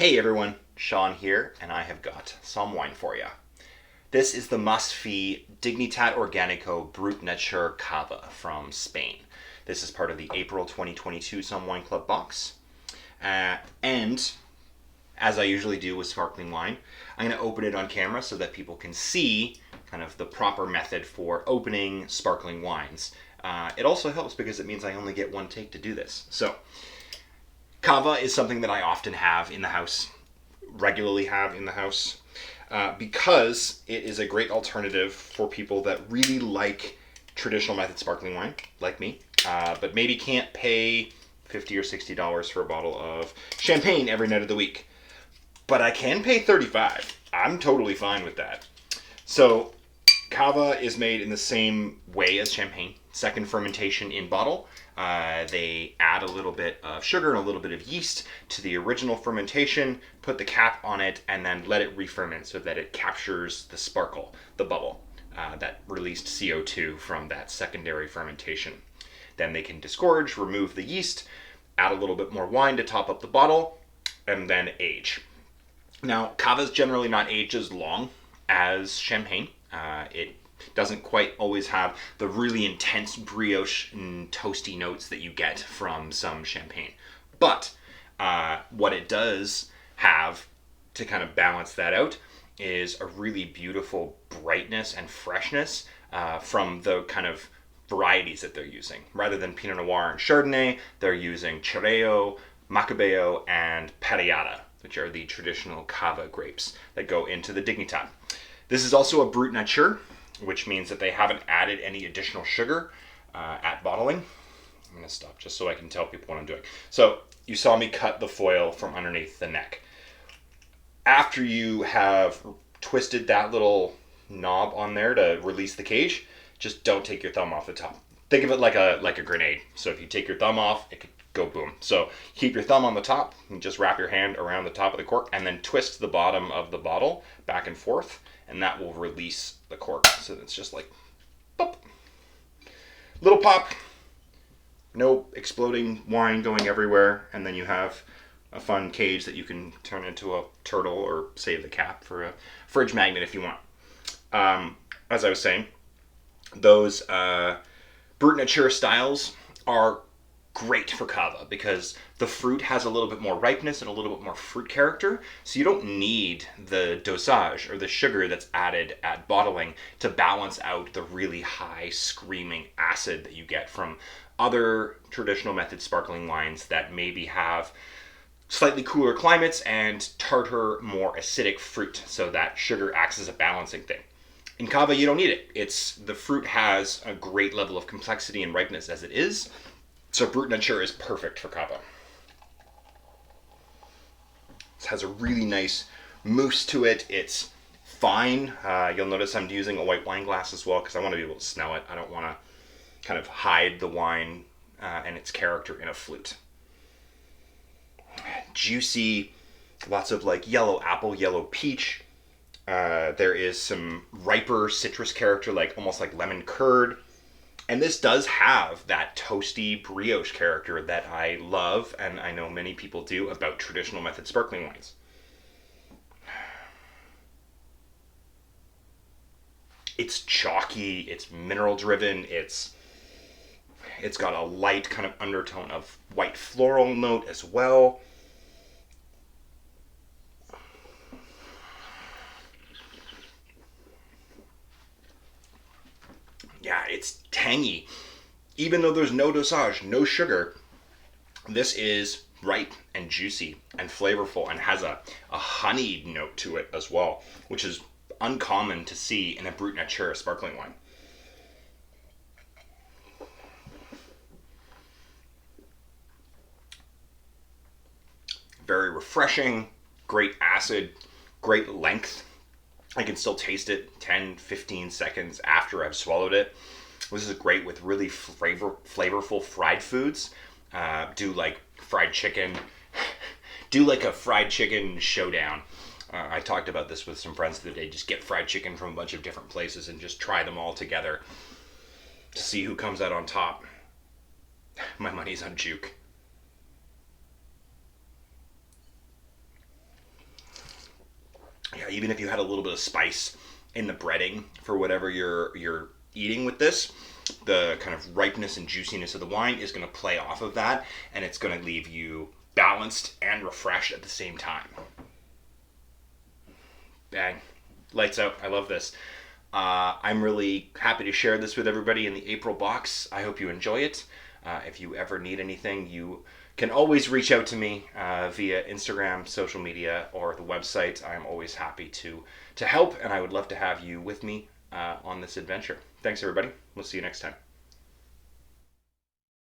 Hey everyone, Sean here, and I have got some wine for you. This is the must-fee Dignitat Brut Cava from Spain. This is part of the April 2022 Somm Wine Club box. And as I usually do with sparkling wine, I'm going to open it on camera so that people can see kind of the proper method for opening sparkling wines. It also helps because it means I only get one take to do this. So, Cava is something that I often have in the house, regularly have in the house, because it is a great alternative for people that really like traditional method sparkling wine, like me, but maybe can't pay $50 or $60 for a bottle of champagne every night of the week. But I can pay $35. I'm totally fine with that. So Cava is made in the same way as champagne, second fermentation in bottle. They add a little bit of sugar and a little bit of yeast to the original fermentation, put the cap on it, and then let it re-ferment so that it captures the sparkle, the bubble, that released CO2 from that secondary fermentation. Then they can disgorge, remove the yeast, add a little bit more wine to top up the bottle, and then age. Now, Cava is generally not aged as long as champagne. It doesn't quite always have the really intense brioche and toasty notes that you get from some champagne. But what it does have to kind of balance that out is a really beautiful brightness and freshness from the kind of varieties that they're using. Rather than Pinot Noir and Chardonnay, they're using Cereo, Macabeo, and Parellada, which are the traditional Cava grapes that go into the Dignitat. This is also a Brut Nature, which means that they haven't added any additional sugar at bottling. I'm going to stop just so I can tell people what I'm doing. So you saw me cut the foil from underneath the neck. After you have twisted that little knob on there to release the cage, just don't take your thumb off the top. Think of it like a grenade. So if you take your thumb off, it could go boom. So keep your thumb on the top and just wrap your hand around the top of the cork and then twist the bottom of the bottle back and forth, and that will release the cork. So it's just like pop. Little pop, no exploding wine going everywhere, and then you have a fun cage that you can turn into a turtle or save the cap for a fridge magnet if you want. As I was saying, those Brut Nature styles are great for Cava because the fruit has a little bit more ripeness and a little bit more fruit character, so you don't need the dosage or the sugar that's added at bottling to balance out the really high screaming acid that you get from other traditional method sparkling wines that maybe have slightly cooler climates and tartar, more acidic fruit, so that sugar acts as a balancing thing. In Cava, you don't need it. The fruit has a great level of complexity and ripeness as it is, so Brut Nature is perfect for Cava. It has a really nice mousse to it. It's fine. You'll notice I'm using a white wine glass as well because I want to be able to smell it. I don't want to kind of hide the wine and its character in a flute. Juicy, lots of like yellow apple, yellow peach. There is some riper citrus character, like almost like lemon curd. And this does have that toasty brioche character that I love, and I know many people do, about traditional method sparkling wines. It's chalky, it's mineral driven, it's got a light kind of undertone of white floral note as well. Yeah, it's tangy. Even though there's no dosage, no sugar, this is ripe and juicy and flavorful and has a honeyed note to it as well, which is uncommon to see in a Brut Nature sparkling wine. Very refreshing, great acid, great length. I can still taste it 10, 15 seconds after I've swallowed it. This is great with really flavorful fried foods. Do like fried chicken. Do like a fried chicken showdown. I talked about this with some friends the other day. Just get fried chicken from a bunch of different places and just try them all together to see who comes out on top. My money's on Juke. even if you had a little bit of spice in the breading for whatever you're eating with this, the kind of ripeness and juiciness of the wine is going to play off of that, and it's going to leave you balanced and refreshed at the same time. Bang. Lights out. I love this. I'm really happy to share this with everybody in the April box. I hope you enjoy it. If you ever need anything, you can always reach out to me via Instagram, social media, or the website. I'm always happy to help, and I would love to have you with me on this adventure. Thanks, everybody. We'll see you next time.